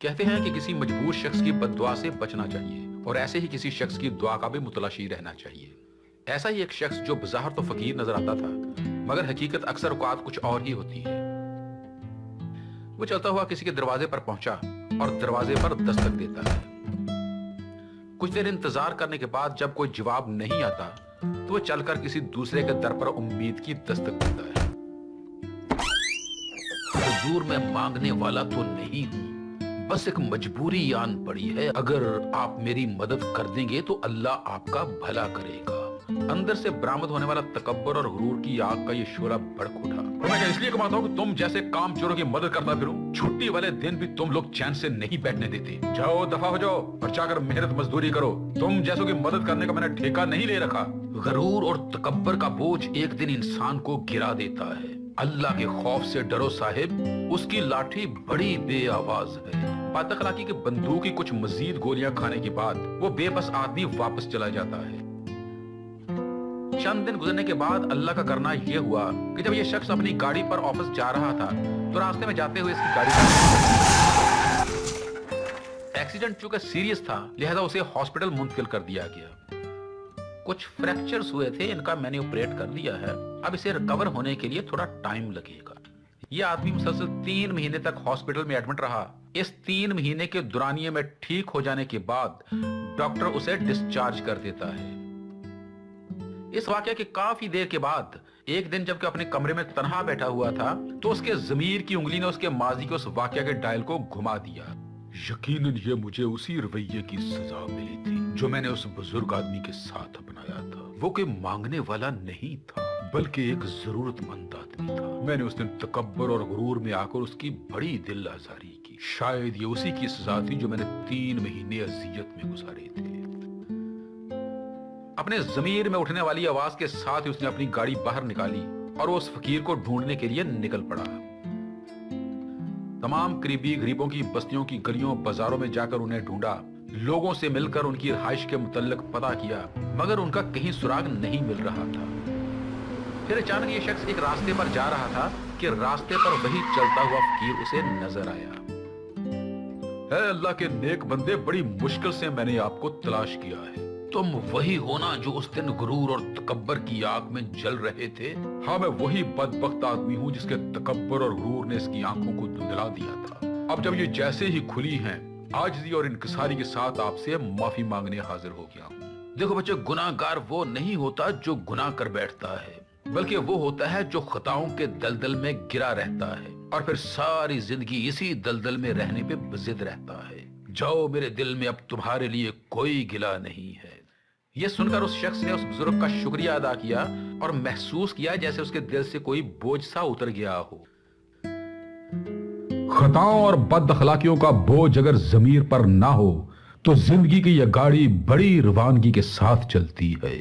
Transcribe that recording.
कहते हैं कि किसी मजबूर शख्स की बद्दुआ से बचना चाहिए और ऐसे ही किसी शख्स की दुआ का भी मुतलाशी रहना चाहिए। ऐसा ही एक शख्स जो बज़ाहिर तो फकीर नजर आता था, मगर हकीकत अक्सर औकात कुछ और ही होती है। वो चलता हुआ किसी के दरवाजे पर पहुंचा और दरवाजे पर दस्तक देता है। कुछ देर इंतजार करने के बाद जब कोई जवाब नहीं आता तो वो चलकर किसी दूसरे के दर पर उम्मीद की दस्तक देता है। हुजूर, मैं मांगने वाला तो नहीं हूं, बस एक मजबूरी आन पड़ी है। अगर आप मेरी मदद कर देंगे तो अल्लाह आपका भला करेगा। अंदर से बरामद होने वाला तकब्बर और गुरूर की आग का ये शोला भड़क उठा। तो मैं क्या इसलिए कमाता हूँ कि तुम जैसे काम चोरों की मदद करता फिरूं? छुट्टी वाले दिन भी तुम लोग चैन से नहीं बैठने देते। जाओ, दफा हो जाओ और जाकर मेहनत मजदूरी करो। तुम जैसों की मदद करने का मैंने ठेका नहीं ले रखा। गुरूर और तकब्बर का बोझ एक दिन इंसान को गिरा देता है। अल्लाह के खौफ से डरो साहिब, उसकी लाठी बड़ी बेआवाज है। बदअखलाकी की बंदूक की कुछ मजीद गोलियां खाने के बाद वो बेबस आदमी वापस चला जाता है। चंद दिन गुजरने के बाद अल्लाह का करना यह हुआ कि जब यह शख्स अपनी गाड़ी पर ऑफिस जा रहा था तो रास्ते में जाते हुए इसकी गाड़ी एक्सीडेंट चूंकि सीरियस था, लिहाजा उसे हॉस्पिटल मुंतकिल कर दिया गया। कुछ फ्रैक्चर्स हुए थे, इनका मैंने ऑपरेट कर दिया है। अब इसे रिकवर होने के लिए थोड़ा टाइम लगेगा। यह आदमी मुसलसल 3 महीने तक हॉस्पिटल में एडमिट रहा। इस 3 महीने के दौरानिये में ठीक हो जाने के बाद डॉक्टर उसे डिस्चार्ज कर देता है। इस वाकया के काफी देर के बाद एक दिन जबकि अपने कमरे में तन्हा बैठा हुआ था तो उसके जमीर की उंगली ने उसके माजी के उस वाकया के डायल को घुमा दिया। यकीनन ये मुझे उसी रवैये की सजा मिली थी जो मैंने उस बुजुर्ग आदमी के साथ अपनाया था। वो कोई मांगने वाला नहीं था बल्कि एक जरूरतमंद आदमी था। मैंने उस दिन तकब्बर और गुरूर में आकर उसकी बड़ी दिल आजारी की। शायद ये उसी की सजा थी जो मैंने 3 महीने अजियत में गुजारे थे। अपने जमीर में उठने वाली आवाज के साथ ही उसने अपनी गाड़ी बाहर निकाली और वो उस फकीर को ढूंढने के लिए निकल पड़ा। तमाम करीबी गरीबों की बस्तियों की गलियों बाजारों में जाकर उन्हें ढूंढा, लोगों से मिलकर उनकी रिहाइश के मुतल्लिक पता किया, मगर उनका कहीं सुराग नहीं मिल रहा था। फिर अचानक ये शख्स एक रास्ते पर जा रहा था कि रास्ते पर वही चलता हुआ फकीर उसे नजर आया। है अल्लाह के नेक बंदे, बड़ी मुश्किल से मैंने आपको तलाश किया है। तुम वही हो ना जो उस दिन गुरूर और तकब्बर की आग में जल रहे थे? हाँ, मैं वही बदबख्त आदमी हूँ जिसके तकब्बर और गुरूर ने इसकी आंखों को धुंधला दिया था। अब जब ये जैसे ही खुली हैं, आजिज़ी और इनकिसारी के साथ आपसे माफी मांगने हाजिर हो गया हूँ। देखो बच्चे, गुनाहगार वो नहीं होता जो गुनाह कर बैठता है, बल्कि वो होता है जो खताओं के दलदल में गिरा रहता है और फिर सारी जिंदगी इसी दलदल में रहने पे बजिद रहता है। जाओ, मेरे दिल में अब तुम्हारे लिए कोई गिला नहीं है। यह सुनकर उस शख्स ने उस बुजुर्ग का शुक्रिया अदा किया और महसूस किया जैसे उसके दिल से कोई बोझ सा उतर गया हो। खताओं और बदअखलाकियों का बोझ अगर जमीर पर ना हो तो जिंदगी की यह गाड़ी बड़ी रवानगी के साथ चलती है।